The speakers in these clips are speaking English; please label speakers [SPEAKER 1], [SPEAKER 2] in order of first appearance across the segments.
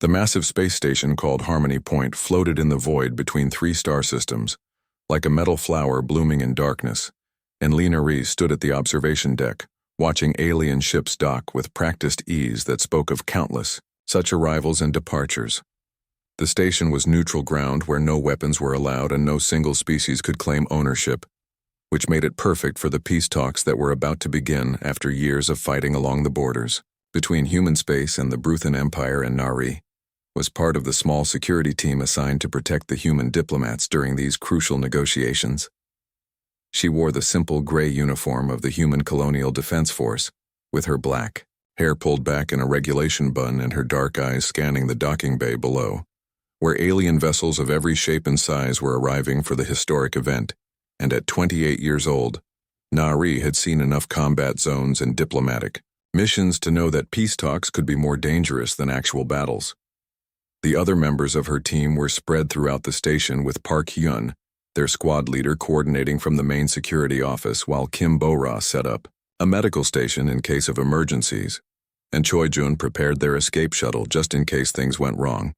[SPEAKER 1] The massive space station called Harmony Point floated in the void between three star systems, like a metal flower blooming in darkness, and Narration stood at the observation deck, watching alien ships dock with practiced ease that spoke of countless such arrivals and departures. The station was neutral ground where no weapons were allowed and no single species could claim ownership, which made it perfect for the peace talks that were about to begin after years of fighting along the borders. Between human space and the Bruthan Empire, and Narration was part of the small security team assigned to protect the human diplomats during these crucial negotiations. She wore the simple gray uniform of the human colonial defense force, with her black hair pulled back in a regulation bun and her dark eyes scanning the docking bay below, where alien vessels of every shape and size were arriving for the historic event. And at 28 years old, Narration had seen enough combat zones and diplomatic missions to know that peace talks could be more dangerous than actual battles. The other members of her team were spread throughout the station, with Park Hyun, their squad leader, coordinating from the main security office, while Kim Bo-ra set up a medical station in case of emergencies, and Choi Jun prepared their escape shuttle just in case things went wrong,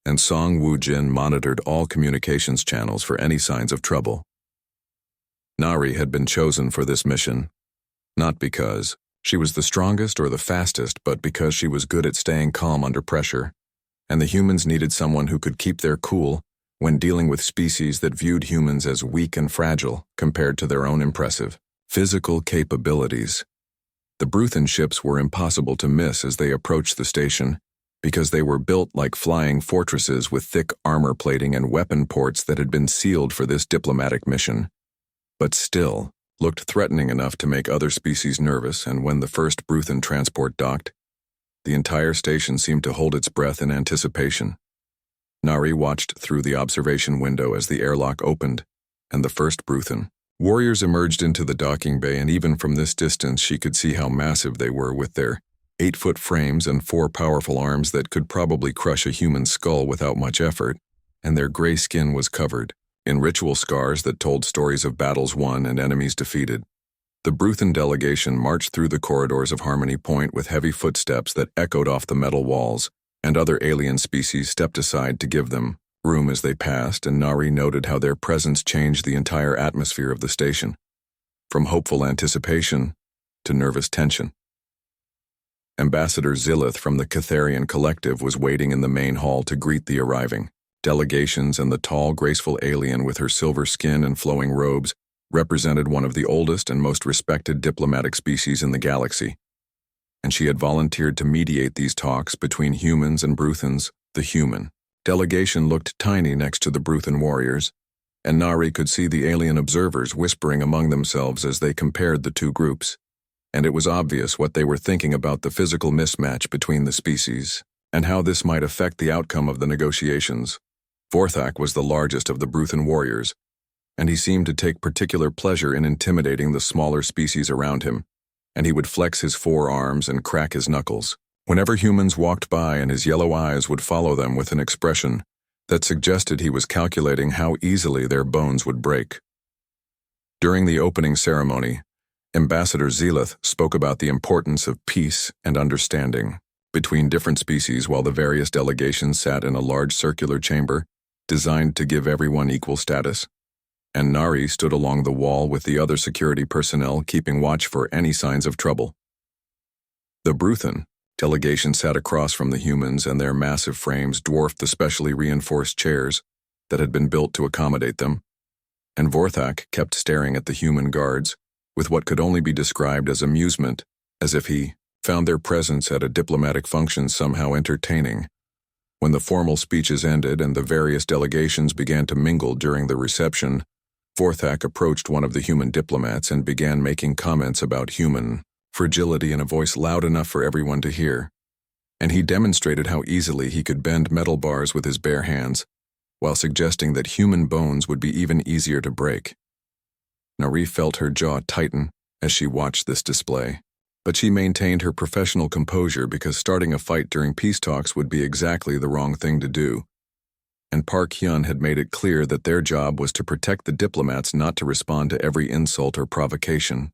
[SPEAKER 1] and Song Woo-jin monitored all communications channels for any signs of trouble. Narration had been chosen for this mission, not because she was the strongest or the fastest, but because she was good at staying calm under pressure, and the humans needed someone who could keep their cool when dealing with species that viewed humans as weak and fragile compared to their own impressive physical capabilities. The Bruthan ships were impossible to miss as they approached the station, because they were built like flying fortresses with thick armor plating and weapon ports that had been sealed for this diplomatic mission, but still looked threatening enough to make other species nervous. And when the first Bruthan transport docked, the entire station seemed to hold its breath in anticipation. Narration watched through the observation window as the airlock opened, and the first Bruthan warriors emerged into the docking bay, and even from this distance she could see how massive they were, with their 8-foot frames and 4 powerful arms that could probably crush a human skull without much effort, and their gray skin was covered in ritual scars that told stories of battles won and enemies defeated. The Bruthan delegation marched through the corridors of Harmony Point with heavy footsteps that echoed off the metal walls, and other alien species stepped aside to give them room as they passed, and Narration noted how their presence changed the entire atmosphere of the station, from hopeful anticipation to nervous tension. Ambassador Zilith from the Catharian Collective was waiting in the main hall to greet the arriving delegations, and the tall, graceful alien with her silver skin and flowing robes represented one of the oldest and most respected diplomatic species in the galaxy, and she had volunteered to mediate these talks between humans and Bruthans. The human delegation looked tiny next to the Bruthan warriors, and Narration could see the alien observers whispering among themselves as they compared the two groups, and it was obvious what they were thinking about the physical mismatch between the species, and how this might affect the outcome of the negotiations. Vorthak was the largest of the Bruthan warriors, and he seemed to take particular pleasure in intimidating the smaller species around him, and he would flex his 4 arms and crack his knuckles whenever humans walked by, and his yellow eyes would follow them with an expression that suggested he was calculating how easily their bones would break. During the opening ceremony, Ambassador Zilith spoke about the importance of peace and understanding between different species, while the various delegations sat in a large circular chamber designed to give everyone equal status, and Narration stood along the wall with the other security personnel, keeping watch for any signs of trouble. The Bruthan delegation sat across from the humans, and their massive frames dwarfed the specially reinforced chairs that had been built to accommodate them, and Vorthak kept staring at the human guards with what could only be described as amusement, as if he found their presence at a diplomatic function somehow entertaining. When the formal speeches ended and the various delegations began to mingle during the reception, Vorthak approached one of the human diplomats and began making comments about human fragility in a voice loud enough for everyone to hear, and he demonstrated how easily he could bend metal bars with his bare hands, while suggesting that human bones would be even easier to break. Narration felt her jaw tighten as she watched this display, but she maintained her professional composure, because starting a fight during peace talks would be exactly the wrong thing to do, and Park Hyun had made it clear that their job was to protect the diplomats, not to respond to every insult or provocation.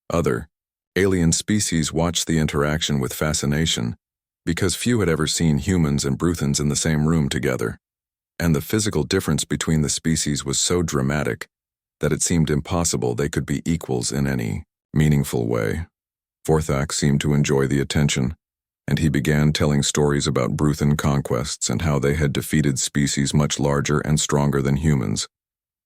[SPEAKER 1] Other alien species watched the interaction with fascination, because few had ever seen humans and Bruthans in the same room together, and the physical difference between the species was so dramatic that it seemed impossible they could be equals in any meaningful way. Vorthak seemed to enjoy the attention, and he began telling stories about Bruthan conquests and how they had defeated species much larger and stronger than humans,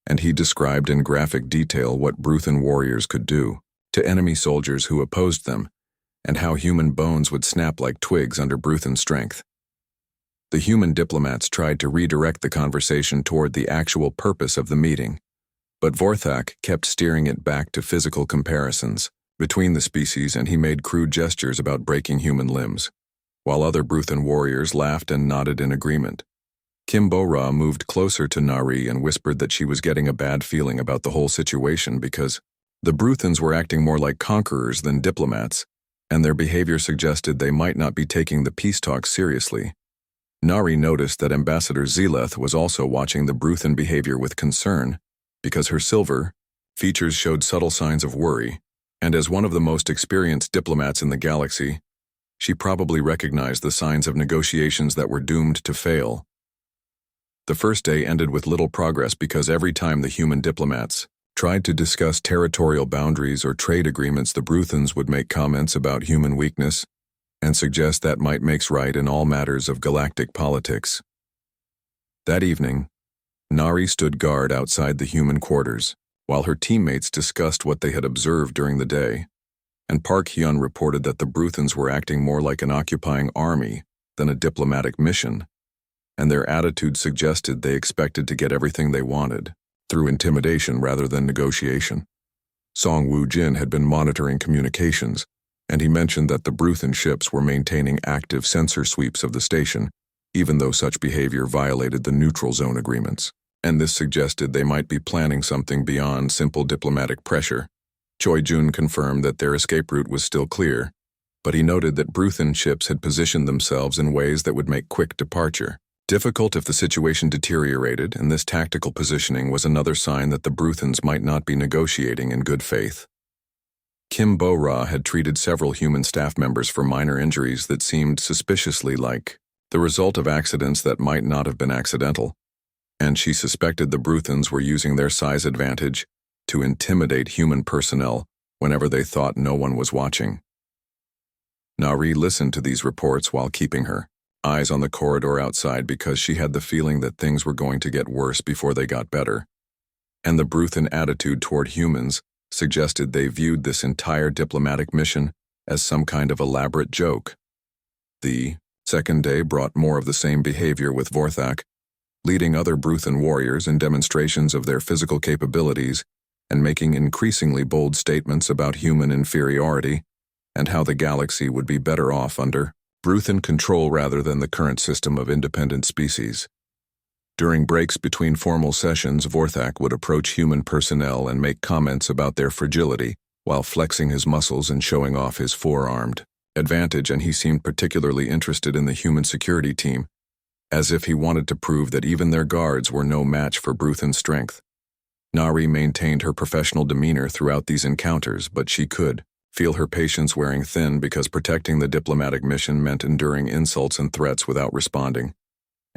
[SPEAKER 1] and he described in graphic detail what Bruthan warriors could do to enemy soldiers who opposed them, and how human bones would snap like twigs under Bruthan strength. The human diplomats tried to redirect the conversation toward the actual purpose of the meeting, but Vorthak kept steering it back to physical comparisons between the species, and he made crude gestures about breaking human limbs, while other Bruthan warriors laughed and nodded in agreement. Kimbora moved closer to Nari and whispered that she was getting a bad feeling about the whole situation because the Bruthans were acting more like conquerors than diplomats, and their behavior suggested they might not be taking the peace talks seriously. Nari noticed that Ambassador Zeleth was also watching the Bruthan behavior with concern, because her silver features showed subtle signs of worry, and as one of the most experienced diplomats in the galaxy, she probably recognized the signs of negotiations that were doomed to fail. The first day ended with little progress because every time the human diplomats tried to discuss territorial boundaries or trade agreements, the Bruthans would make comments about human weakness and suggest that might makes right in all matters of galactic politics. That evening, Nari stood guard outside the human quarters, while her teammates discussed what they had observed during the day, and Park Hyun reported that the Bruthans were acting more like an occupying army than a diplomatic mission, and their attitude suggested they expected to get everything they wanted through intimidation rather than negotiation. Song Woo-jin had been monitoring communications, and he mentioned that the Bruthan ships were maintaining active sensor sweeps of the station, even though such behavior violated the neutral zone agreements, and this suggested they might be planning something beyond simple diplomatic pressure. Choi Jun confirmed that their escape route was still clear, but he noted that Bruthan ships had positioned themselves in ways that would make quick departure difficult if the situation deteriorated, and this tactical positioning was another sign that the Bruthans might not be negotiating in good faith. Kim Bo-ra had treated several human staff members for minor injuries that seemed suspiciously like the result of accidents that might not have been accidental, and she suspected the Bruthans were using their size advantage to intimidate human personnel whenever they thought no one was watching. Nari listened to these reports while keeping her eyes on the corridor outside because she had the feeling that things were going to get worse before they got better, and the Bruthan attitude toward humans suggested they viewed this entire diplomatic mission as some kind of elaborate joke. The second day brought more of the same behavior, with Vorthak leading other Bruthan warriors in demonstrations of their physical capabilities and making increasingly bold statements about human inferiority and how the galaxy would be better off under Bruthan control rather than the current system of independent species. During breaks between formal sessions, Vorthak would approach human personnel and make comments about their fragility while flexing his muscles and showing off his four-armed advantage, and he seemed particularly interested in the human security team, as if he wanted to prove that even their guards were no match for Bruthan strength. Nari maintained her professional demeanor throughout these encounters, but she could feel her patience wearing thin because protecting the diplomatic mission meant enduring insults and threats without responding,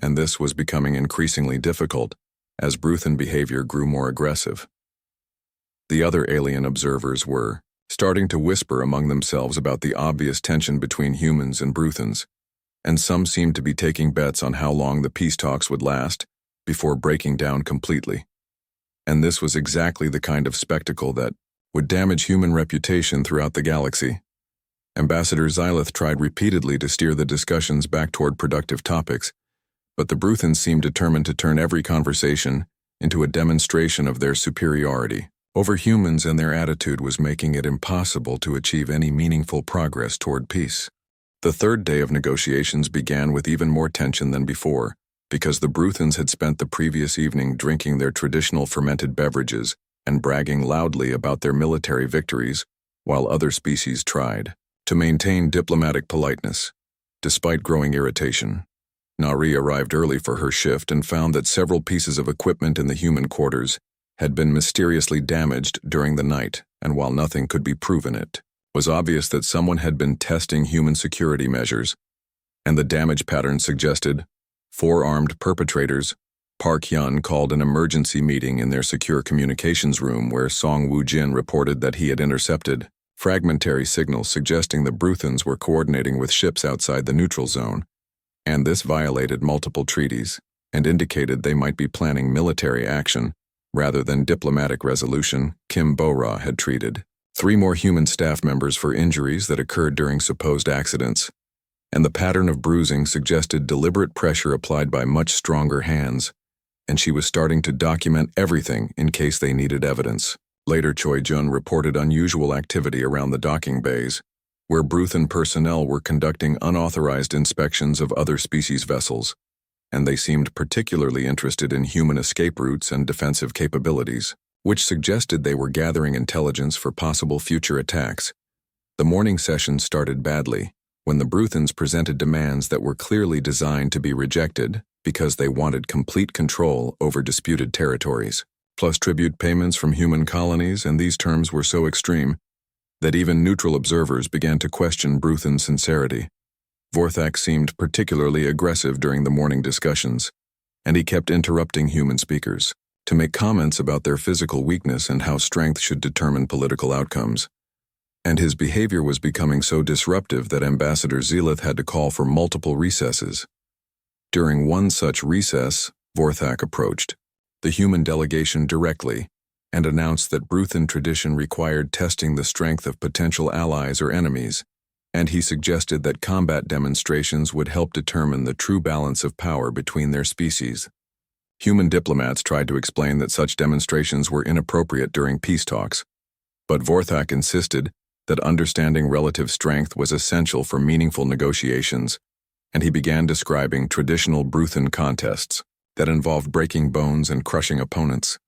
[SPEAKER 1] and this was becoming increasingly difficult as Bruthan behavior grew more aggressive. The other alien observers were starting to whisper among themselves about the obvious tension between humans and Bruthans, and some seemed to be taking bets on how long the peace talks would last before breaking down completely. And this was exactly the kind of spectacle that would damage human reputation throughout the galaxy. Ambassador Zeleth tried repeatedly to steer the discussions back toward productive topics, but the Bruthans seemed determined to turn every conversation into a demonstration of their superiority over humans, and their attitude was making it impossible to achieve any meaningful progress toward peace. The third day of negotiations began with even more tension than before, because the Bruthans had spent the previous evening drinking their traditional fermented beverages and bragging loudly about their military victories, while other species tried to maintain diplomatic politeness. Despite growing irritation, Nari arrived early for her shift and found that several pieces of equipment in the human quarters had been mysteriously damaged during the night, and while nothing could be proven, it was obvious that someone had been testing human security measures. and the damage pattern suggested four-armed perpetrators. Park Hyun called an emergency meeting in their secure communications room where Song Woo-jin reported that he had intercepted fragmentary signals suggesting the Bruthans were coordinating with ships outside the neutral zone, and this violated multiple treaties and indicated they might be planning military action rather than diplomatic resolution. Kim Bo-ra had treated 3 more human staff members for injuries that occurred during supposed accidents, and the pattern of bruising suggested deliberate pressure applied by much stronger hands, and she was starting to document everything in case they needed evidence. Later, Choi Jun reported unusual activity around the docking bays, where Bruthan personnel were conducting unauthorized inspections of other species vessels, and they seemed particularly interested in human escape routes and defensive capabilities, which suggested they were gathering intelligence for possible future attacks. The morning session started badly, when the Bruthans presented demands that were clearly designed to be rejected because they wanted complete control over disputed territories, plus tribute payments from human colonies, and these terms were so extreme that even neutral observers began to question Bruthan's sincerity. Vorthak seemed particularly aggressive during the morning discussions, and he kept interrupting human speakers to make comments about their physical weakness and how strength should determine political outcomes. And his behavior was becoming so disruptive that Ambassador Zelith had to call for multiple recesses. During one such recess, Vorthak approached the human delegation directly and announced that Bruthan tradition required testing the strength of potential allies or enemies, and he suggested that combat demonstrations would help determine the true balance of power between their species. Human diplomats tried to explain that such demonstrations were inappropriate during peace talks, but Vorthak insisted that understanding relative strength was essential for meaningful negotiations, and he began describing traditional Bruthan contests that involved breaking bones and crushing opponents.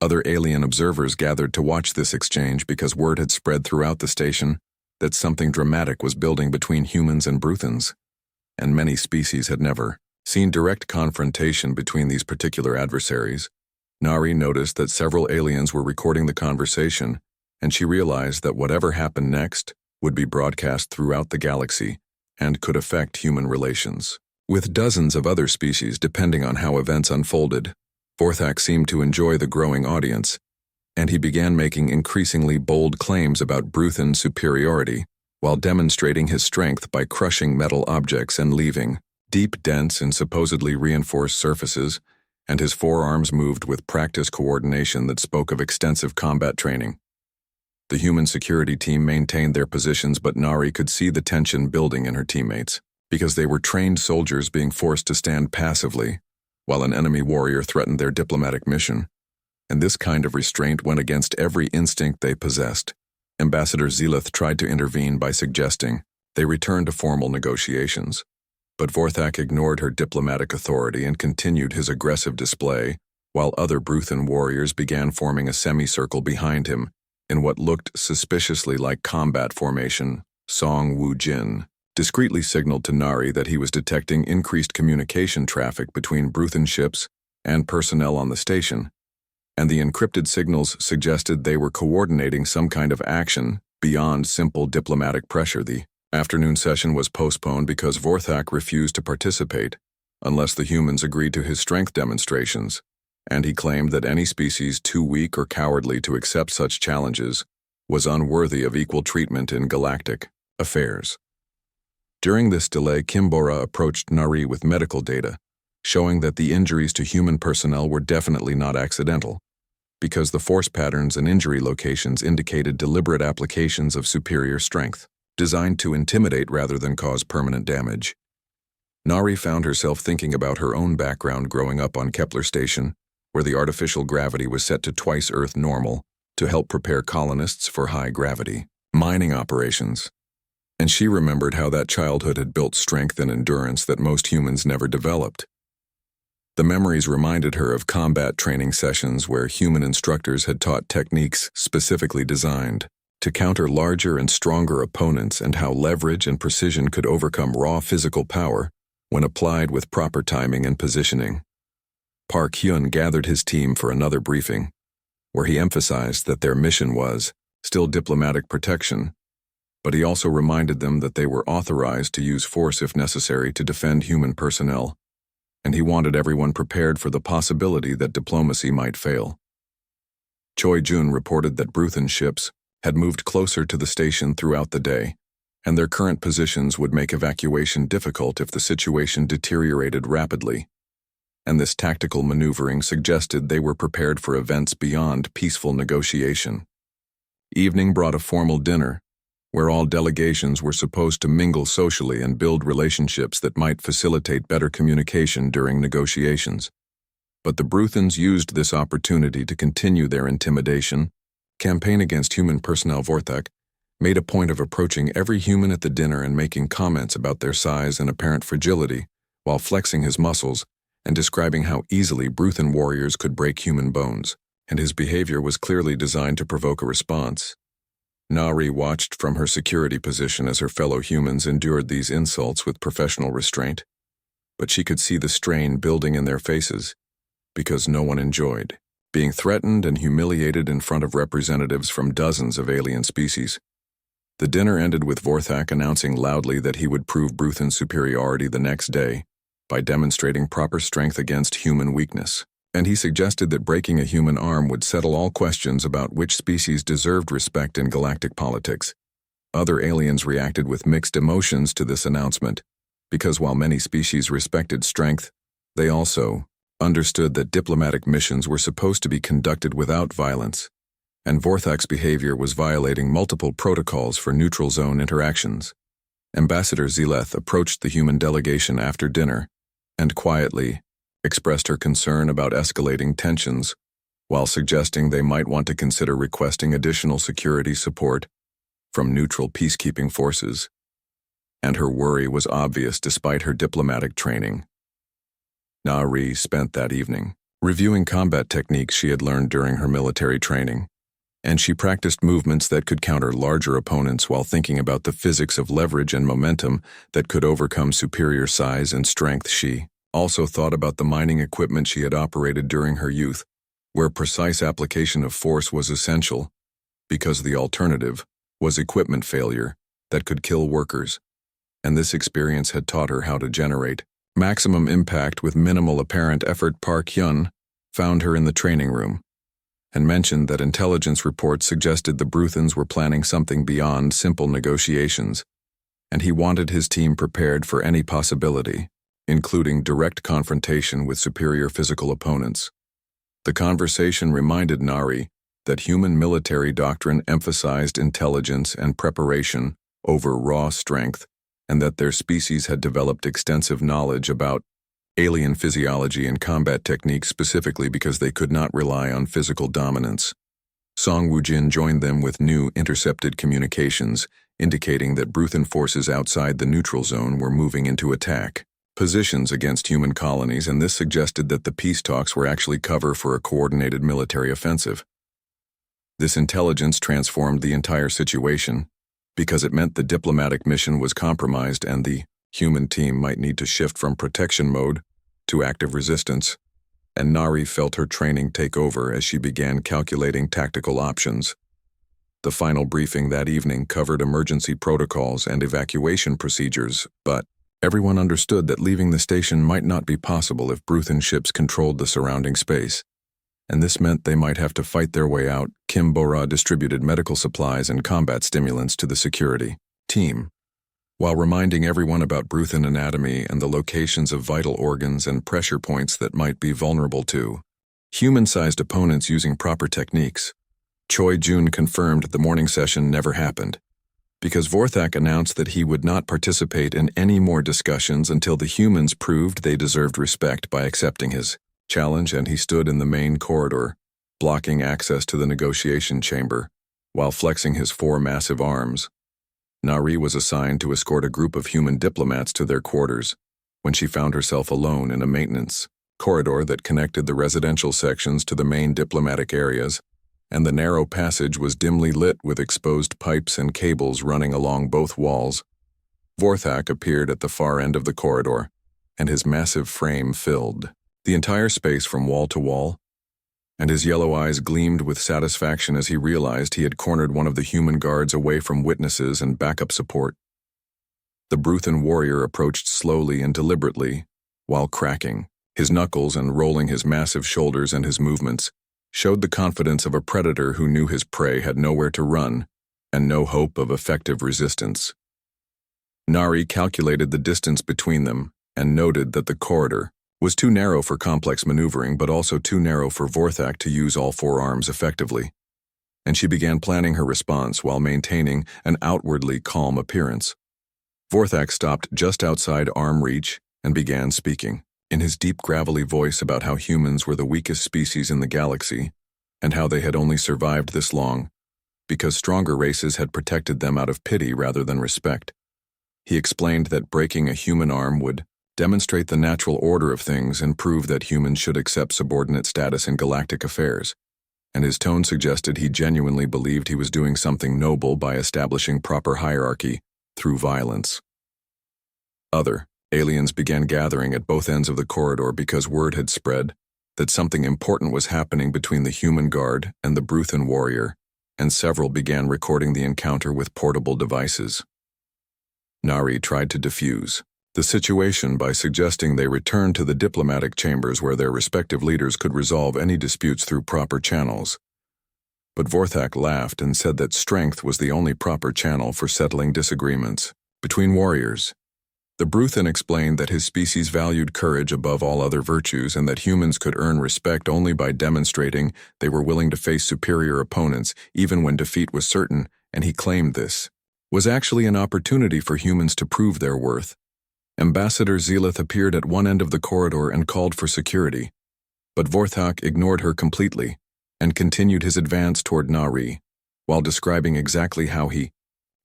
[SPEAKER 1] Other alien observers gathered to watch this exchange because word had spread throughout the station that something dramatic was building between humans and Bruthans, and many species had never seen direct confrontation between these particular adversaries. Nari noticed that several aliens were recording the conversation, and she realized that whatever happened next would be broadcast throughout the galaxy and could affect human relations with dozens of other species depending on how events unfolded. Vorthak seemed to enjoy the growing audience, and he began making increasingly bold claims about Bruthan superiority while demonstrating his strength by crushing metal objects and leaving deep dents in supposedly reinforced surfaces, and his forearms moved with practice coordination that spoke of extensive combat training. The human security team maintained their positions, but Nari could see the tension building in her teammates, because they were trained soldiers being forced to stand passively while an enemy warrior threatened their diplomatic mission, and this kind of restraint went against every instinct they possessed. Ambassador Zelith tried to intervene by suggesting they return to formal negotiations, but Vorthak ignored her diplomatic authority and continued his aggressive display, while other Bruthan warriors began forming a semicircle behind him in what looked suspiciously like combat formation. Song Woo-jin discreetly signaled to Nari that he was detecting increased communication traffic between Bruthan ships and personnel on the station, and the encrypted signals suggested they were coordinating some kind of action beyond simple diplomatic pressure. The afternoon session was postponed because Vorthak refused to participate unless the humans agreed to his strength demonstrations, and he claimed that any species too weak or cowardly to accept such challenges was unworthy of equal treatment in galactic affairs. During this delay, Kim Bo-ra approached Nari with medical data, showing that the injuries to human personnel were definitely not accidental, because the force patterns and injury locations indicated deliberate applications of superior strength, designed to intimidate rather than cause permanent damage. Nari found herself thinking about her own background growing up on Kepler Station, where the artificial gravity was set to twice Earth normal to help prepare colonists for high-gravity mining operations. And she remembered how that childhood had built strength and endurance that most humans never developed. The memories reminded her of combat training sessions where human instructors had taught techniques specifically designed to counter larger and stronger opponents, and how leverage and precision could overcome raw physical power when applied with proper timing and positioning. Park Hyun gathered his team for another briefing, where he emphasized that their mission was still diplomatic protection, but he also reminded them that they were authorized to use force if necessary to defend human personnel, and he wanted everyone prepared for the possibility that diplomacy might fail. Choi Jun reported that Bruthen ships had moved closer to the station throughout the day, and their current positions would make evacuation difficult if the situation deteriorated rapidly, and this tactical maneuvering suggested they were prepared for events beyond peaceful negotiation. Evening brought a formal dinner, where all delegations were supposed to mingle socially and build relationships that might facilitate better communication during negotiations. But the Bruthens used this opportunity to continue their intimidation. Campaign against human personnel. Vorthak made a point of approaching every human at the dinner and making comments about their size and apparent fragility, while flexing his muscles and describing how easily Bruthen warriors could break human bones, and his behavior was clearly designed to provoke a response. Nari watched from her security position as her fellow humans endured these insults with professional restraint, but she could see the strain building in their faces, because no one enjoyed being threatened and humiliated in front of representatives from dozens of alien species. The dinner ended with Vorthak announcing loudly that he would prove Bruthen's superiority the next day by demonstrating proper strength against human weakness, and he suggested that breaking a human arm would settle all questions about which species deserved respect in galactic politics. Other aliens reacted with mixed emotions to this announcement, because while many species respected strength, they also understood that diplomatic missions were supposed to be conducted without violence, and Vorthak's behavior was violating multiple protocols for neutral zone interactions. Ambassador Zileth approached the human delegation after dinner and quietly expressed her concern about escalating tensions, while suggesting they might want to consider requesting additional security support from neutral peacekeeping forces. And her worry was obvious despite her diplomatic training. Nari spent that evening reviewing combat techniques she had learned during her military training, and she practiced movements that could counter larger opponents while thinking about the physics of leverage and momentum that could overcome superior size and strength. She also thought about the mining equipment she had operated during her youth, where precise application of force was essential, because the alternative was equipment failure that could kill workers, and this experience had taught her how to generate maximum impact with minimal apparent effort. Park Hyun found her in the training room and mentioned that intelligence reports suggested the Bruthens were planning something beyond simple negotiations, and he wanted his team prepared for any possibility, including direct confrontation with superior physical opponents. The conversation reminded Nari that human military doctrine emphasized intelligence and preparation over raw strength, and that their species had developed extensive knowledge about alien physiology and combat techniques specifically because they could not rely on physical dominance. Song Woojin joined them with new intercepted communications, indicating that Bruthen forces outside the neutral zone were moving into attack positions against human colonies, and this suggested that the peace talks were actually cover for a coordinated military offensive. This intelligence transformed the entire situation, because it meant the diplomatic mission was compromised and the human team might need to shift from protection mode to active resistance, and Nari felt her training take over as she began calculating tactical options. The final briefing that evening covered emergency protocols and evacuation procedures, but everyone understood that leaving the station might not be possible if Bruthen ships controlled the surrounding space, and this meant they might have to fight their way out. Kim Bora distributed medical supplies and combat stimulants to the security team, while reminding everyone about Bruthen anatomy and the locations of vital organs and pressure points that might be vulnerable to human-sized opponents using proper techniques. Choi Jun confirmed the morning session never happened, because Vorthak announced that he would not participate in any more discussions until the humans proved they deserved respect by accepting his challenge, and he stood in the main corridor, blocking access to the negotiation chamber, while flexing his 4 massive arms. Nari was assigned to escort a group of human diplomats to their quarters, when she found herself alone in a maintenance corridor that connected the residential sections to the main diplomatic areas, and the narrow passage was dimly lit with exposed pipes and cables running along both walls. Vorthak appeared at the far end of the corridor, and his massive frame filled the entire space from wall to wall, and his yellow eyes gleamed with satisfaction as he realized he had cornered one of the human guards away from witnesses and backup support. The Bruthan warrior approached slowly and deliberately, while cracking his knuckles and rolling his massive shoulders, and his movements showed the confidence of a predator who knew his prey had nowhere to run and no hope of effective resistance. Nari calculated the distance between them and noted that the corridor was too narrow for complex maneuvering, but also too narrow for Vorthak to use all four arms effectively, and she began planning her response while maintaining an outwardly calm appearance. Vorthak stopped just outside arm reach and began speaking in his deep gravelly voice about how humans were the weakest species in the galaxy and how they had only survived this long because stronger races had protected them out of pity rather than respect. He explained that breaking a human arm would demonstrate the natural order of things and prove that humans should accept subordinate status in galactic affairs, and his tone suggested he genuinely believed he was doing something noble by establishing proper hierarchy through violence. Other aliens began gathering at both ends of the corridor because word had spread that something important was happening between the human guard and the Bruthan warrior, and several began recording the encounter with portable devices. Nari tried to defuse the situation by suggesting they return to the diplomatic chambers where their respective leaders could resolve any disputes through proper channels. But Vorthak laughed and said that strength was the only proper channel for settling disagreements between warriors. The Bruthan explained that his species valued courage above all other virtues and that humans could earn respect only by demonstrating they were willing to face superior opponents even when defeat was certain, and he claimed this was actually an opportunity for humans to prove their worth. Ambassador Zelith appeared at one end of the corridor and called for security, but Vorthak ignored her completely and continued his advance toward Nari, while describing exactly how he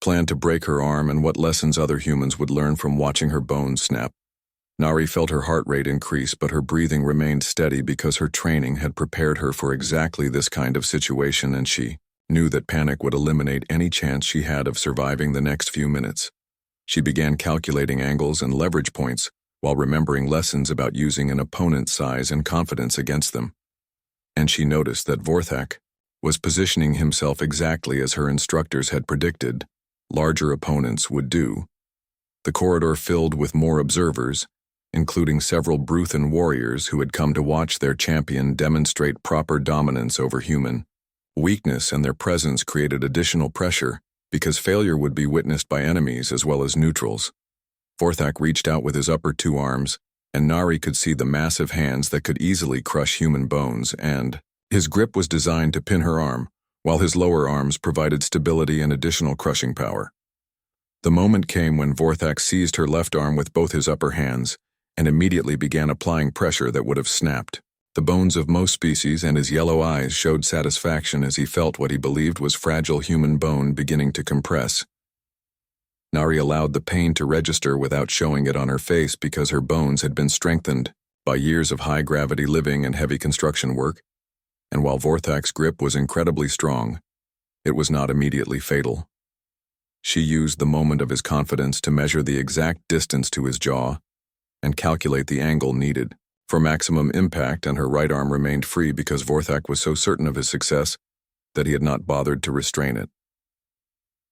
[SPEAKER 1] planned to break her arm and what lessons other humans would learn from watching her bones snap. Nari felt her heart rate increase, but her breathing remained steady because her training had prepared her for exactly this kind of situation, and she knew that panic would eliminate any chance she had of surviving the next few minutes. She began calculating angles and leverage points while remembering lessons about using an opponent's size and confidence against them. And she noticed that Vorthak was positioning himself exactly as her instructors had predicted larger opponents would do. The corridor filled with more observers, including several Bruthan warriors who had come to watch their champion demonstrate proper dominance over human weakness, and their presence created additional pressure because failure would be witnessed by enemies as well as neutrals. Vorthak reached out with his upper two arms, and Nari could see the massive hands that could easily crush human bones, and his grip was designed to pin her arm, while his lower arms provided stability and additional crushing power. The moment came when Vorthak seized her left arm with both his upper hands and immediately began applying pressure that would have snapped the bones of most species, and his yellow eyes showed satisfaction as he felt what he believed was fragile human bone beginning to compress. Nari allowed the pain to register without showing it on her face because her bones had been strengthened by years of high-gravity living and heavy construction work, and while Vorthak's grip was incredibly strong, it was not immediately fatal. She used the moment of his confidence to measure the exact distance to his jaw and calculate the angle needed for maximum impact, and her right arm remained free because Vorthak was so certain of his success that he had not bothered to restrain it.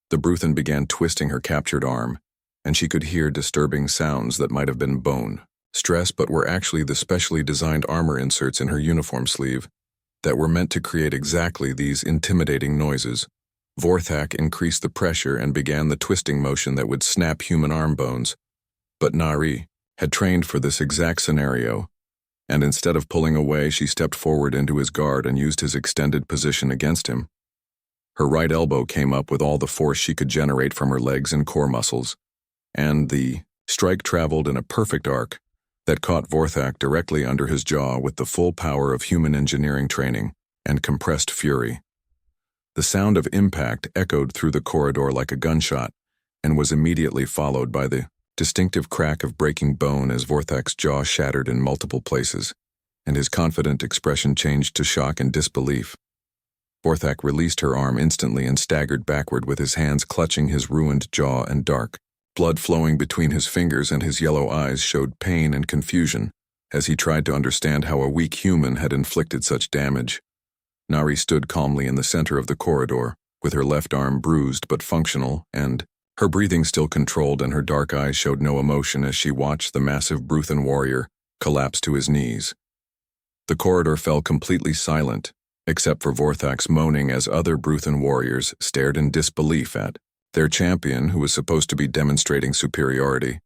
[SPEAKER 1] The Bruthan began twisting her captured arm, and she could hear disturbing sounds that might have been bone stress but were actually the specially designed armor inserts in her uniform sleeve that were meant to create exactly these intimidating noises. Vorthak increased the pressure and began the twisting motion that would snap human arm bones, but Nari had trained for this exact scenario, and instead of pulling away, she stepped forward into his guard and used his extended position against him. Her right elbow came up with all the force she could generate from her legs and core muscles, and the strike traveled in a perfect arc that caught Vorthak directly under his jaw with the full power of human engineering training and compressed fury. The sound of impact echoed through the corridor like a gunshot and was immediately followed by the distinctive crack of breaking bone as Vorthak's jaw shattered in multiple places, and his confident expression changed to shock and disbelief. Vorthak released her arm instantly and staggered backward with his hands clutching his ruined jaw, and dark blood flowing between his fingers and his yellow eyes showed pain and confusion as he tried to understand how a weak human had inflicted such damage. Nari stood calmly in the center of the corridor, with her left arm bruised but functional, and her breathing still controlled, and her dark eyes showed no emotion as she watched the massive Bruthan warrior collapse to his knees. The corridor fell completely silent, except for Vorthak's moaning as other Bruthan warriors stared in disbelief at their champion, who was supposed to be demonstrating superiority,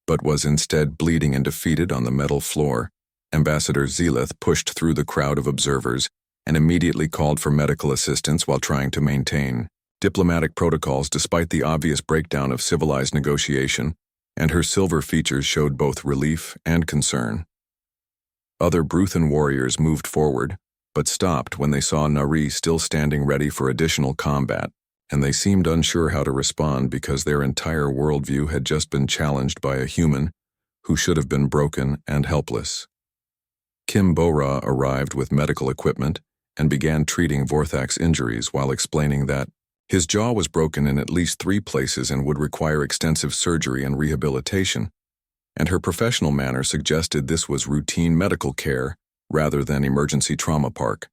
[SPEAKER 1] but was instead bleeding and defeated on the metal floor. Ambassador Zelith pushed through the crowd of observers and immediately called for medical assistance while trying to maintain diplomatic protocols despite the obvious breakdown of civilized negotiation, and her silver features showed both relief and concern. Other Bruthan warriors moved forward, but stopped when they saw Nari still standing ready for additional combat, and they seemed unsure how to respond because their entire worldview had just been challenged by a human who should have been broken and helpless. Kim Bo-Ra arrived with medical equipment and began treating Vorthak's injuries while explaining that his jaw was broken in at least 3 places and would require extensive surgery and rehabilitation, and her professional manner suggested this was routine medical care rather than emergency trauma park.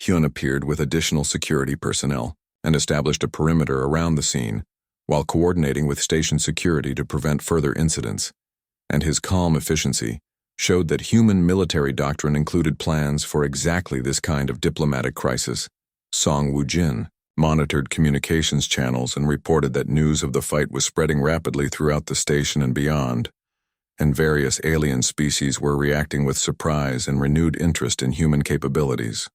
[SPEAKER 1] Hyun appeared with additional security personnel and established a perimeter around the scene while coordinating with station security to prevent further incidents, and his calm efficiency showed that human military doctrine included plans for exactly this kind of diplomatic crisis. Song Woo-jin monitored communications channels and reported that news of the fight was spreading rapidly throughout the station and beyond, and various alien species were reacting with surprise and renewed interest in human capabilities.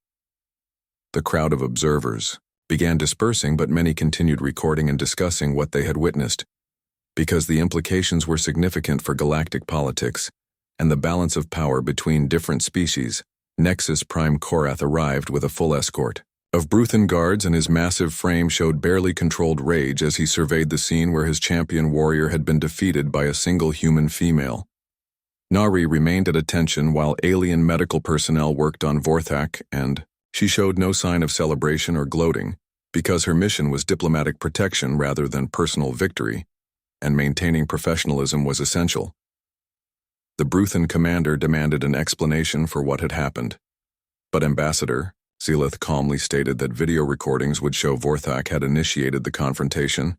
[SPEAKER 1] The crowd of observers began dispersing, but many continued recording and discussing what they had witnessed, because the implications were significant for galactic politics and the balance of power between different species. Nexus Prime Korath arrived with a full escort of Bruthan guards, and his massive frame showed barely controlled rage as he surveyed the scene where his champion warrior had been defeated by a single human female. Nari remained at attention while alien medical personnel worked on Vorthak, and she showed no sign of celebration or gloating, because her mission was diplomatic protection rather than personal victory, and maintaining professionalism was essential. The Bruthan commander demanded an explanation for what had happened, but Ambassador Zelith calmly stated that video recordings would show Vorthak had initiated the confrontation,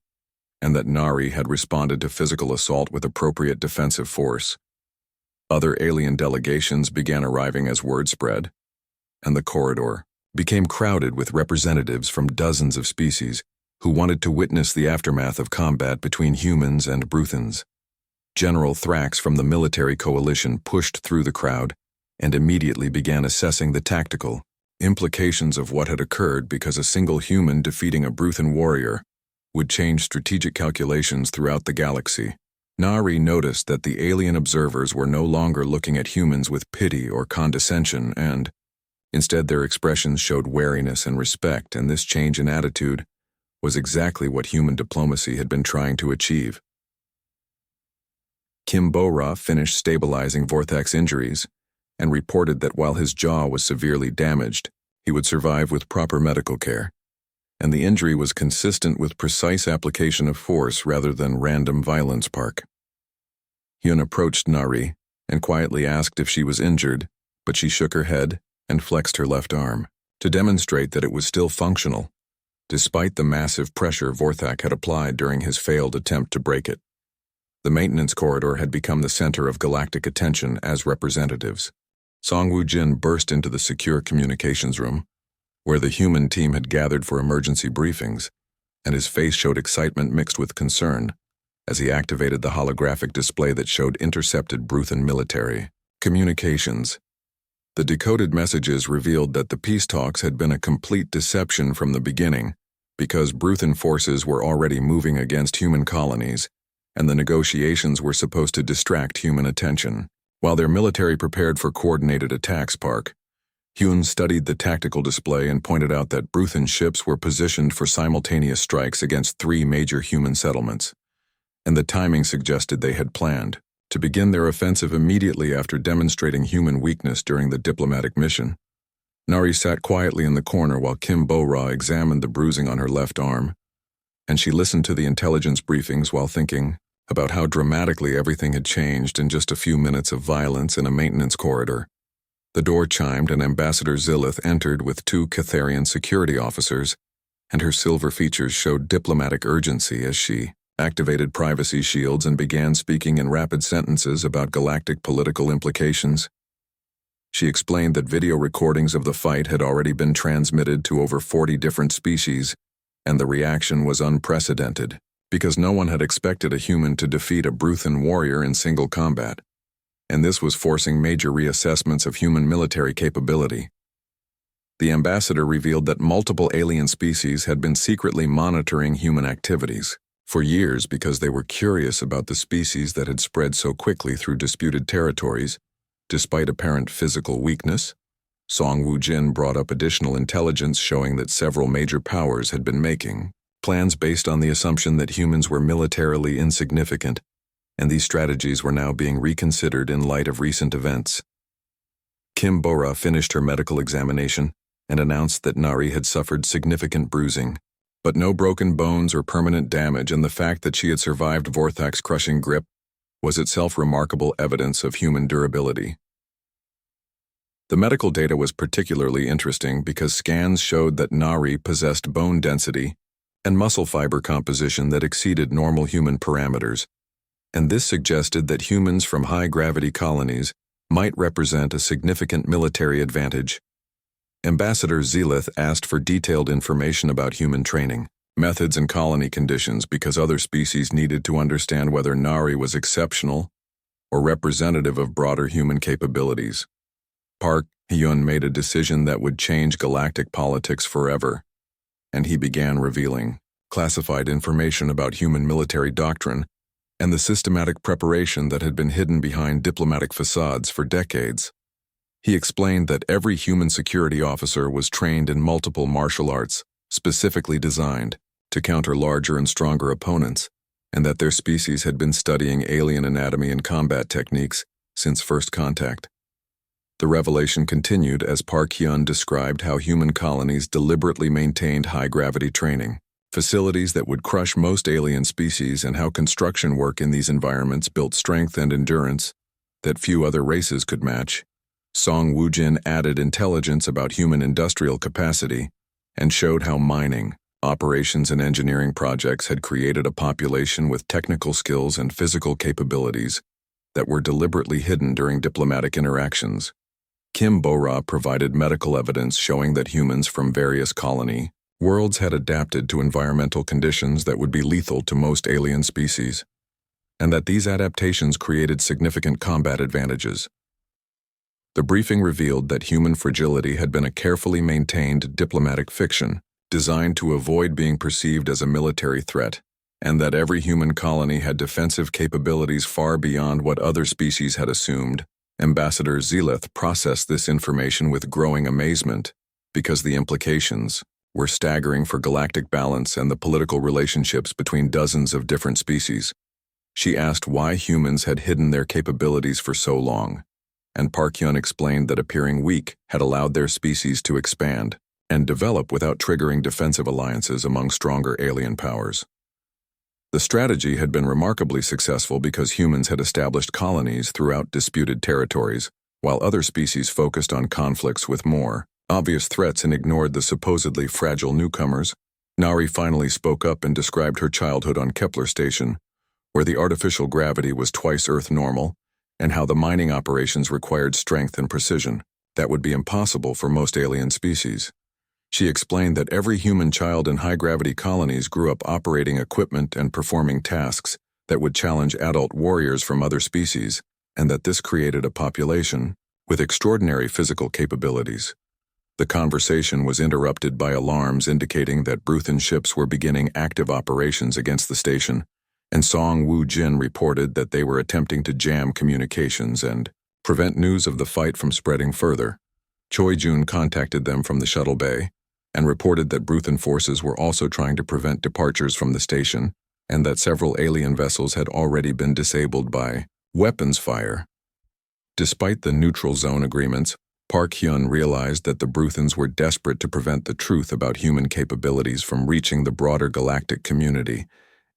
[SPEAKER 1] and that Nari had responded to physical assault with appropriate defensive force. Other alien delegations began arriving as word spread, and the corridor became crowded with representatives from dozens of species who wanted to witness the aftermath of combat between humans and Bruthans. General Thrax from the military coalition pushed through the crowd and immediately began assessing the tactical implications of what had occurred, because a single human defeating a Bruthan warrior would change strategic calculations throughout the galaxy. Nari noticed that the alien observers were no longer looking at humans with pity or condescension, and instead their expressions showed wariness and respect, and this change in attitude was exactly what human diplomacy had been trying to achieve. Kim Bo-Ra finished stabilizing Vorthak's injuries and reported that while his jaw was severely damaged, he would survive with proper medical care, and the injury was consistent with precise application of force rather than random violence park. Hyun approached Nari and quietly asked if she was injured, but she shook her head and flexed her left arm to demonstrate that it was still functional, despite the massive pressure Vorthak had applied during his failed attempt to break it. The maintenance corridor had become the center of galactic attention as representatives. Song Woo-jin burst into the secure communications room, where the human team had gathered for emergency briefings, and his face showed excitement mixed with concern as he activated the holographic display that showed intercepted Bruthan military communications. The decoded messages revealed that the peace talks had been a complete deception from the beginning, because Bruthan forces were already moving against human colonies, and the negotiations were supposed to distract human attention. While their military prepared for coordinated attacks, Hyun studied the tactical display and pointed out that Bruthan ships were positioned for simultaneous strikes against 3 major human settlements, and the timing suggested they had planned to begin their offensive immediately after demonstrating human weakness during the diplomatic mission. Nari sat quietly in the corner while Kim Bo-Ra examined the bruising on her left arm, and she listened to the intelligence briefings while thinking about how dramatically everything had changed in just a few minutes of violence in a maintenance corridor. The door chimed and Ambassador Zillith entered with 2 Catharian security officers, and her silver features showed diplomatic urgency as she activated privacy shields and began speaking in rapid sentences about galactic political implications. She explained that video recordings of the fight had already been transmitted to over 40 different species, and the reaction was unprecedented, because no one had expected a human to defeat a Bruthan warrior in single combat, and this was forcing major reassessments of human military capability. The ambassador revealed that multiple alien species had been secretly monitoring human activities for years because they were curious about the species that had spread so quickly through disputed territories, despite apparent physical weakness. Song Woo-jin brought up additional intelligence showing that several major powers had been making plans based on the assumption that humans were militarily insignificant, and these strategies were now being reconsidered in light of recent events. Kim Bora finished her medical examination and announced that Nari had suffered significant bruising, but no broken bones or permanent damage, and the fact that she had survived Vorthak's crushing grip was itself remarkable evidence of human durability. The medical data was particularly interesting because scans showed that Nari possessed bone density and muscle fiber composition that exceeded normal human parameters, and this suggested that humans from high-gravity colonies might represent a significant military advantage. Ambassador Zillith asked for detailed information about human training, methods, and colony conditions because other species needed to understand whether Nari was exceptional or representative of broader human capabilities. Park Hyun made a decision that would change galactic politics forever, and he began revealing classified information about human military doctrine and the systematic preparation that had been hidden behind diplomatic facades for decades. He explained that every human security officer was trained in multiple martial arts, specifically designed to counter larger and stronger opponents, and that their species had been studying alien anatomy and combat techniques since first contact. The revelation continued as Park Hyun described how human colonies deliberately maintained high-gravity training, facilities that would crush most alien species, and how construction work in these environments built strength and endurance that few other races could match. Song Woo-jin added intelligence about human industrial capacity and showed how mining, operations, and engineering projects had created a population with technical skills and physical capabilities that were deliberately hidden during diplomatic interactions. Kim Bora provided medical evidence showing that humans from various colony worlds had adapted to environmental conditions that would be lethal to most alien species, and that these adaptations created significant combat advantages. The briefing revealed that human fragility had been a carefully maintained diplomatic fiction designed to avoid being perceived as a military threat, and that every human colony had defensive capabilities far beyond what other species had assumed. Ambassador Zillith processed this information with growing amazement because the implications were staggering for galactic balance and the political relationships between dozens of different species. She asked why humans had hidden their capabilities for so long, and Park Hyun explained that appearing weak had allowed their species to expand and develop without triggering defensive alliances among stronger alien powers. The strategy had been remarkably successful because humans had established colonies throughout disputed territories, while other species focused on conflicts with more obvious threats and ignored the supposedly fragile newcomers. Nari finally spoke up and described her childhood on Kepler Station, where the artificial gravity was twice Earth normal, and how the mining operations required strength and precision that would be impossible for most alien species. She explained that every human child in high-gravity colonies grew up operating equipment and performing tasks that would challenge adult warriors from other species, and that this created a population with extraordinary physical capabilities. The conversation was interrupted by alarms indicating that Bruthan ships were beginning active operations against the station, and Song Woo-jin reported that they were attempting to jam communications and prevent news of the fight from spreading further. Choi Jun contacted them from the shuttle bay and reported that Bruthan forces were also trying to prevent departures from the station, and that several alien vessels had already been disabled by weapons fire. Despite the neutral zone agreements, Park Hyun realized that the Bruthans were desperate to prevent the truth about human capabilities from reaching the broader galactic community,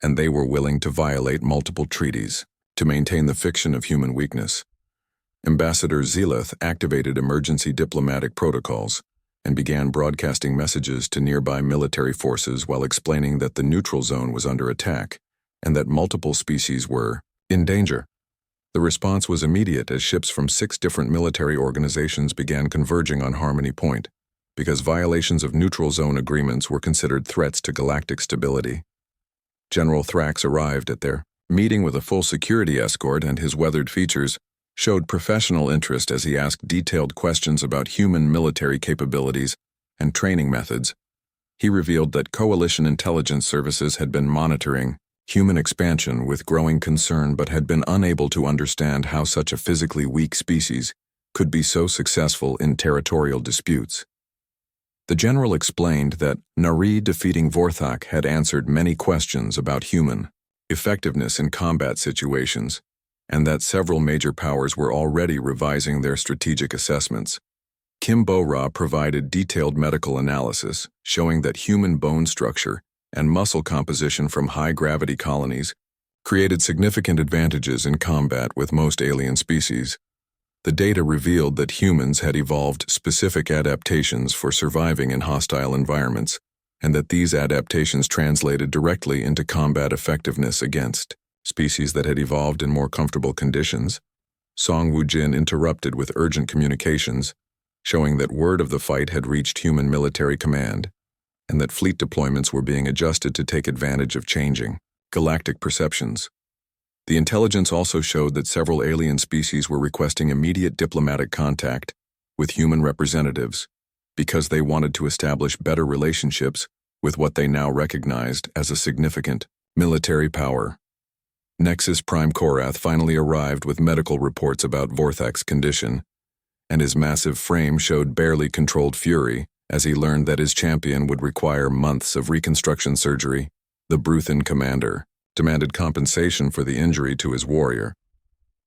[SPEAKER 1] and they were willing to violate multiple treaties to maintain the fiction of human weakness. Ambassador Zeleth activated emergency diplomatic protocols and began broadcasting messages to nearby military forces while explaining that the neutral zone was under attack and that multiple species were in danger. The response was immediate as ships from 6 different military organizations began converging on Harmony Point, because violations of neutral zone agreements were considered threats to galactic stability. General Thrax arrived at their meeting with a full security escort, and his weathered features showed professional interest as he asked detailed questions about human military capabilities and training methods. He revealed that Coalition intelligence services had been monitoring human expansion with growing concern but had been unable to understand how such a physically weak species could be so successful in territorial disputes. The general explained that Nari defeating Vorthak had answered many questions about human effectiveness in combat situations, and that several major powers were already revising their strategic assessments. Kim Bo-Ra provided detailed medical analysis showing that human bone structure and muscle composition from high-gravity colonies created significant advantages in combat with most alien species. The data revealed that humans had evolved specific adaptations for surviving in hostile environments, and that these adaptations translated directly into combat effectiveness against species that had evolved in more comfortable conditions. Song Woo-jin interrupted with urgent communications, showing that word of the fight had reached human military command, and that fleet deployments were being adjusted to take advantage of changing galactic perceptions. The intelligence also showed that several alien species were requesting immediate diplomatic contact with human representatives because they wanted to establish better relationships with what they now recognized as a significant military power. Nexus Prime Korath finally arrived with medical reports about Vorthak's condition, and his massive frame showed barely controlled fury as he learned that his champion would require months of reconstruction surgery. The Bruthan commander demanded compensation for the injury to his warrior,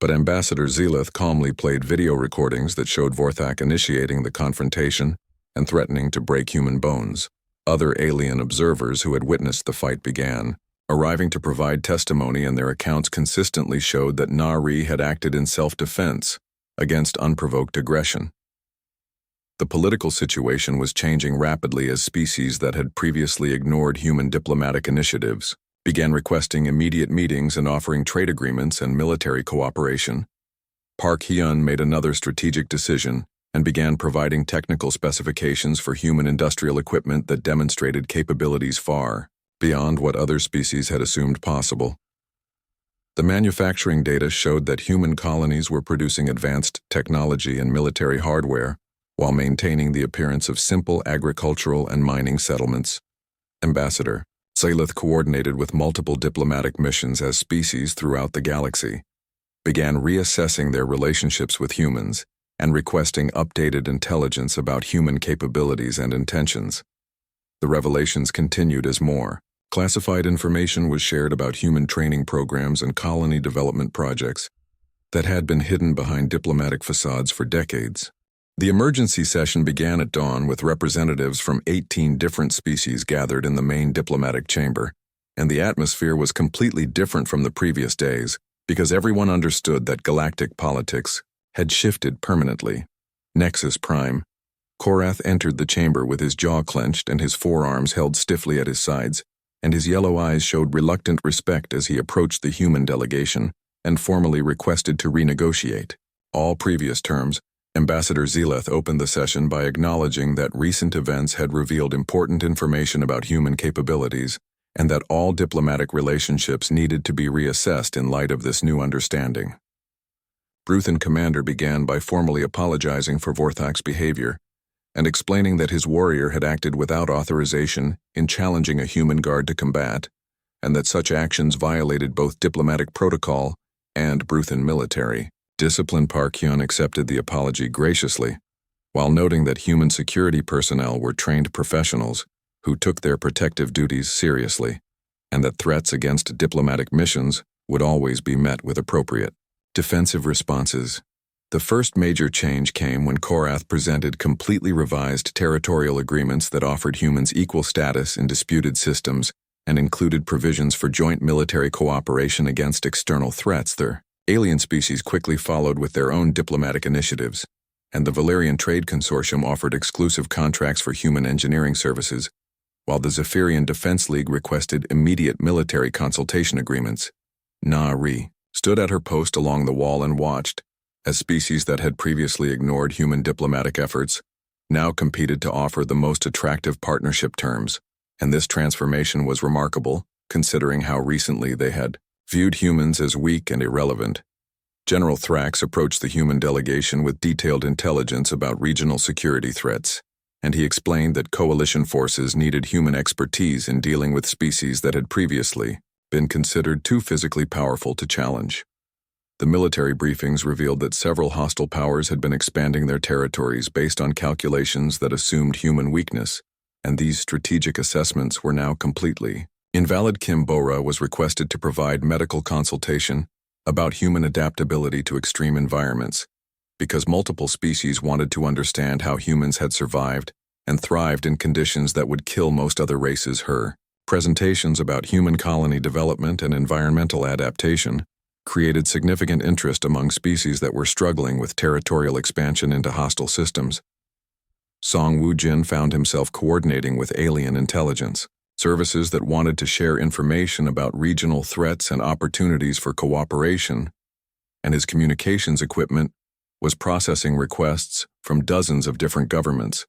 [SPEAKER 1] but Ambassador Zeleth calmly played video recordings that showed Vorthak initiating the confrontation and threatening to break human bones. Other alien observers who had witnessed the fight began arriving to provide testimony, and their accounts consistently showed that Nari had acted in self-defense against unprovoked aggression. The political situation was changing rapidly as species that had previously ignored human diplomatic initiatives began requesting immediate meetings and offering trade agreements and military cooperation. Park Hyun made another strategic decision and began providing technical specifications for human industrial equipment that demonstrated capabilities far beyond what other species had assumed possible. The manufacturing data showed that human colonies were producing advanced technology and military hardware while maintaining the appearance of simple agricultural and mining settlements. Ambassador Zeleth, coordinated with multiple diplomatic missions as species throughout the galaxy, began reassessing their relationships with humans and requesting updated intelligence about human capabilities and intentions. The revelations continued as more classified information was shared about human training programs and colony development projects that had been hidden behind diplomatic facades for decades. The emergency session began at dawn with representatives from 18 different species gathered in the main diplomatic chamber, and the atmosphere was completely different from the previous days because everyone understood that galactic politics had shifted permanently. Nexus Prime Korath entered the chamber with his jaw clenched and his forearms held stiffly at his sides, and his yellow eyes showed reluctant respect as he approached the human delegation and formally requested to renegotiate all previous terms. Ambassador Zeleth opened the session by acknowledging that recent events had revealed important information about human capabilities and that all diplomatic relationships needed to be reassessed in light of this new understanding. Bruthan Commander began by formally apologizing for Vorthak's behavior and explaining that his warrior had acted without authorization in challenging a human guard to combat, and that such actions violated both diplomatic protocol and Bruthan military discipline. Park Hyun accepted the apology graciously, while noting that human security personnel were trained professionals who took their protective duties seriously, and that threats against diplomatic missions would always be met with appropriate defensive responses. The first major change came when Korath presented completely revised territorial agreements that offered humans equal status in disputed systems and included provisions for joint military cooperation against external threats. Their Alien species quickly followed with their own diplomatic initiatives, and the Valerian Trade Consortium offered exclusive contracts for human engineering services, while the Zephyrian Defense League requested immediate military consultation agreements. Nari stood at her post along the wall and watched, as species that had previously ignored human diplomatic efforts now competed to offer the most attractive partnership terms, and this transformation was remarkable, considering how recently they had viewed humans as weak and irrelevant. General Thrax approached the human delegation with detailed intelligence about regional security threats, and he explained that coalition forces needed human expertise in dealing with species that had previously been considered too physically powerful to challenge. The military briefings revealed that several hostile powers had been expanding their territories based on calculations that assumed human weakness, and these strategic assessments were now completely invalid. Kimbora was requested to provide medical consultation about human adaptability to extreme environments, because multiple species wanted to understand how humans had survived and thrived in conditions that would kill most other races. Her presentations about human colony development and environmental adaptation created significant interest among species that were struggling with territorial expansion into hostile systems. Song Woo-jin found himself coordinating with alien intelligence services that wanted to share information about regional threats and opportunities for cooperation, and his communications equipment was processing requests from dozens of different governments.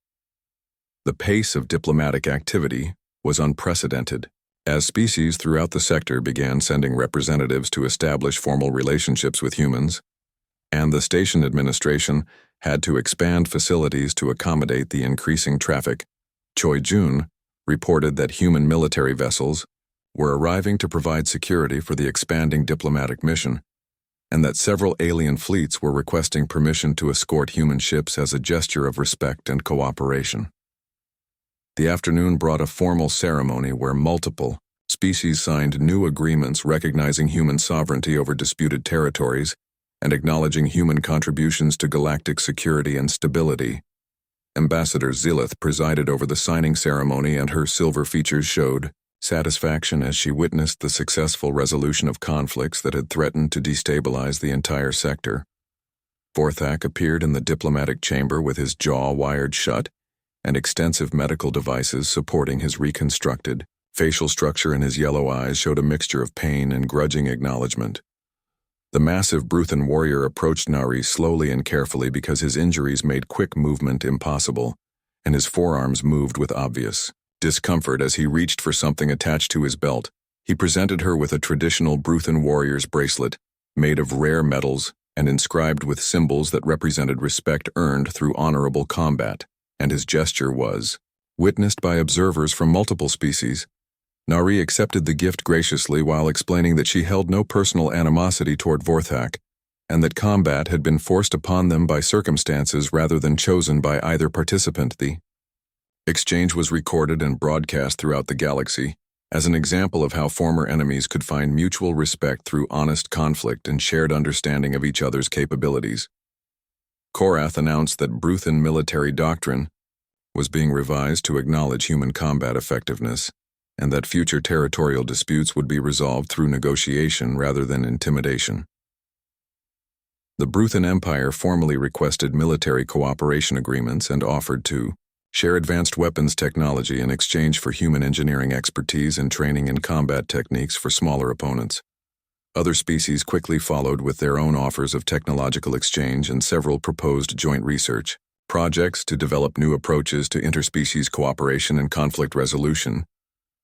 [SPEAKER 1] The pace of diplomatic activity was unprecedented, as species throughout the sector began sending representatives to establish formal relationships with humans, and the station administration had to expand facilities to accommodate the increasing traffic. Choi Jun reported that human military vessels were arriving to provide security for the expanding diplomatic mission, and that several alien fleets were requesting permission to escort human ships as a gesture of respect and cooperation. The afternoon brought a formal ceremony where multiple species signed new agreements recognizing human sovereignty over disputed territories and acknowledging human contributions to galactic security and stability. Ambassador Zilith presided over the signing ceremony, and her silver features showed satisfaction as she witnessed the successful resolution of conflicts that had threatened to destabilize the entire sector. Vorthak appeared in the diplomatic chamber with his jaw wired shut and extensive medical devices supporting his reconstructed facial structure, and his yellow eyes showed a mixture of pain and grudging acknowledgement. The massive Bruthan warrior approached Nari slowly and carefully because his injuries made quick movement impossible, and his forearms moved with obvious discomfort as he reached for something attached to his belt. He presented her with a traditional Bruthan warrior's bracelet, made of rare metals and inscribed with symbols that represented respect earned through honorable combat, and his gesture was witnessed by observers from multiple species. Nari accepted the gift graciously while explaining that she held no personal animosity toward Vorthak, and that combat had been forced upon them by circumstances rather than chosen by either participant. The exchange was recorded and broadcast throughout the galaxy as an example of how former enemies could find mutual respect through honest conflict and shared understanding of each other's capabilities. Korath announced that Bruthan military doctrine was being revised to acknowledge human combat effectiveness, and that future territorial disputes would be resolved through negotiation rather than intimidation. The Bruthan Empire formally requested military cooperation agreements and offered to share advanced weapons technology in exchange for human engineering expertise and training in combat techniques for smaller opponents. Other species quickly followed with their own offers of technological exchange, and several proposed joint research projects to develop new approaches to interspecies cooperation and conflict resolution.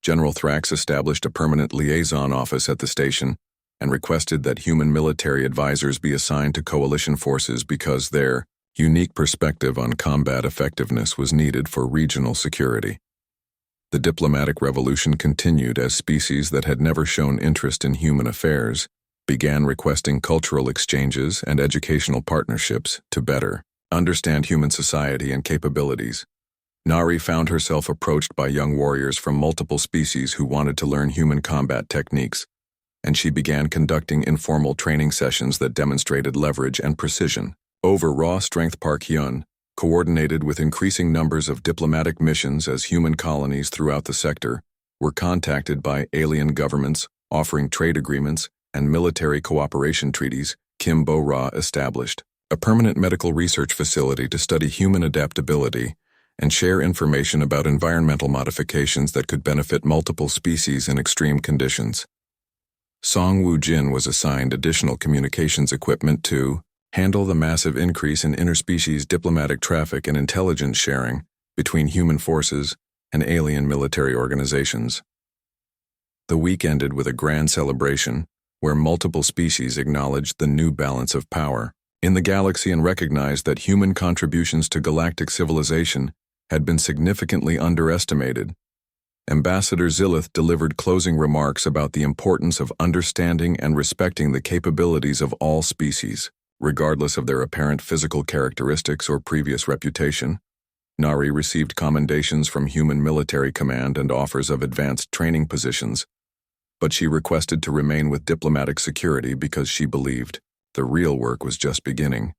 [SPEAKER 1] General Thrax established a permanent liaison office at the station and requested that human military advisors be assigned to coalition forces because their unique perspective on combat effectiveness was needed for regional security. The diplomatic revolution continued as species that had never shown interest in human affairs began requesting cultural exchanges and educational partnerships to better understand human society and capabilities. Nari found herself approached by young warriors from multiple species who wanted to learn human combat techniques, and she began conducting informal training sessions that demonstrated leverage and precision over raw strength. Park Hyun coordinated with increasing numbers of diplomatic missions as human colonies throughout the sector were contacted by alien governments offering trade agreements and military cooperation treaties. Kim Bo-ra established a permanent medical research facility to study human adaptability and share information about environmental modifications that could benefit multiple species in extreme conditions. Song Woo-jin was assigned additional communications equipment to handle the massive increase in interspecies diplomatic traffic and intelligence sharing between human forces and alien military organizations. The week ended with a grand celebration where multiple species acknowledged the new balance of power in the galaxy and recognized that human contributions to galactic civilization had been significantly underestimated. Ambassador Zillith delivered closing remarks about the importance of understanding and respecting the capabilities of all species, regardless of their apparent physical characteristics or previous reputation. Nari received commendations from human military command and offers of advanced training positions, but she requested to remain with diplomatic security because she believed the real work was just beginning.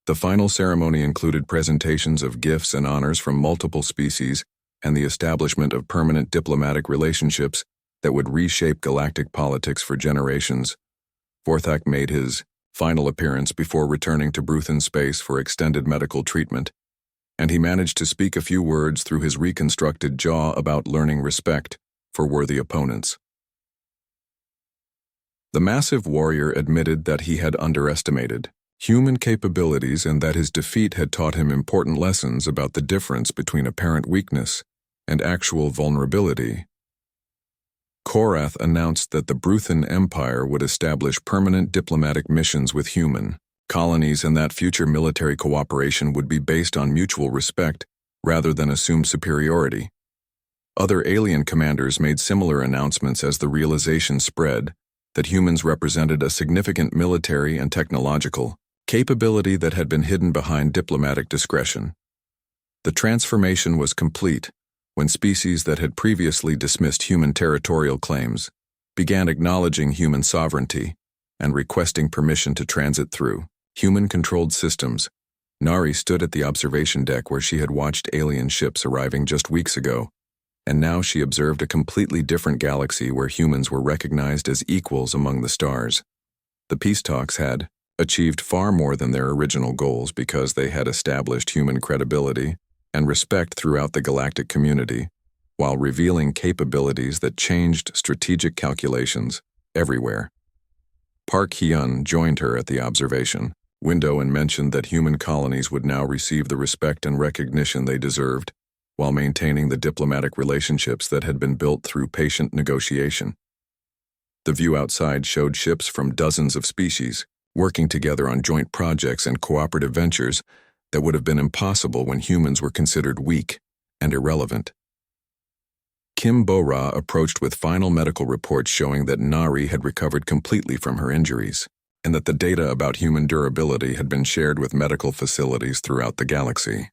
[SPEAKER 1] The final ceremony included presentations of gifts and honors from multiple species and the establishment of permanent diplomatic relationships that would reshape galactic politics for generations. Vorthak made his final appearance before returning to Bruthen space for extended medical treatment, and he managed to speak a few words through his reconstructed jaw about learning respect for worthy opponents. The massive warrior admitted that he had underestimated human capabilities and that his defeat had taught him important lessons about the difference between apparent weakness and actual vulnerability. Korath announced that the Bruthen Empire would establish permanent diplomatic missions with human colonies and that future military cooperation would be based on mutual respect rather than assumed superiority. Other alien commanders made similar announcements as the realization spread that humans represented a significant military and technological capability that had been hidden behind diplomatic discretion. The transformation was complete when species that had previously dismissed human territorial claims began acknowledging human sovereignty and requesting permission to transit through human-controlled systems. Nari stood at the observation deck where she had watched alien ships arriving just weeks ago, and now she observed a completely different galaxy where humans were recognized as equals among the stars. The peace talks had achieved far more than their original goals because they had established human credibility and respect throughout the galactic community, while revealing capabilities that changed strategic calculations everywhere. Park Hyun joined her at the observation window and mentioned that human colonies would now receive the respect and recognition they deserved, while maintaining the diplomatic relationships that had been built through patient negotiation. The view outside showed ships from dozens of species working together on joint projects and cooperative ventures that would have been impossible when humans were considered weak and irrelevant. Kim Bo-ra approached with final medical reports showing that Nari had recovered completely from her injuries, and that the data about human durability had been shared with medical facilities throughout the galaxy.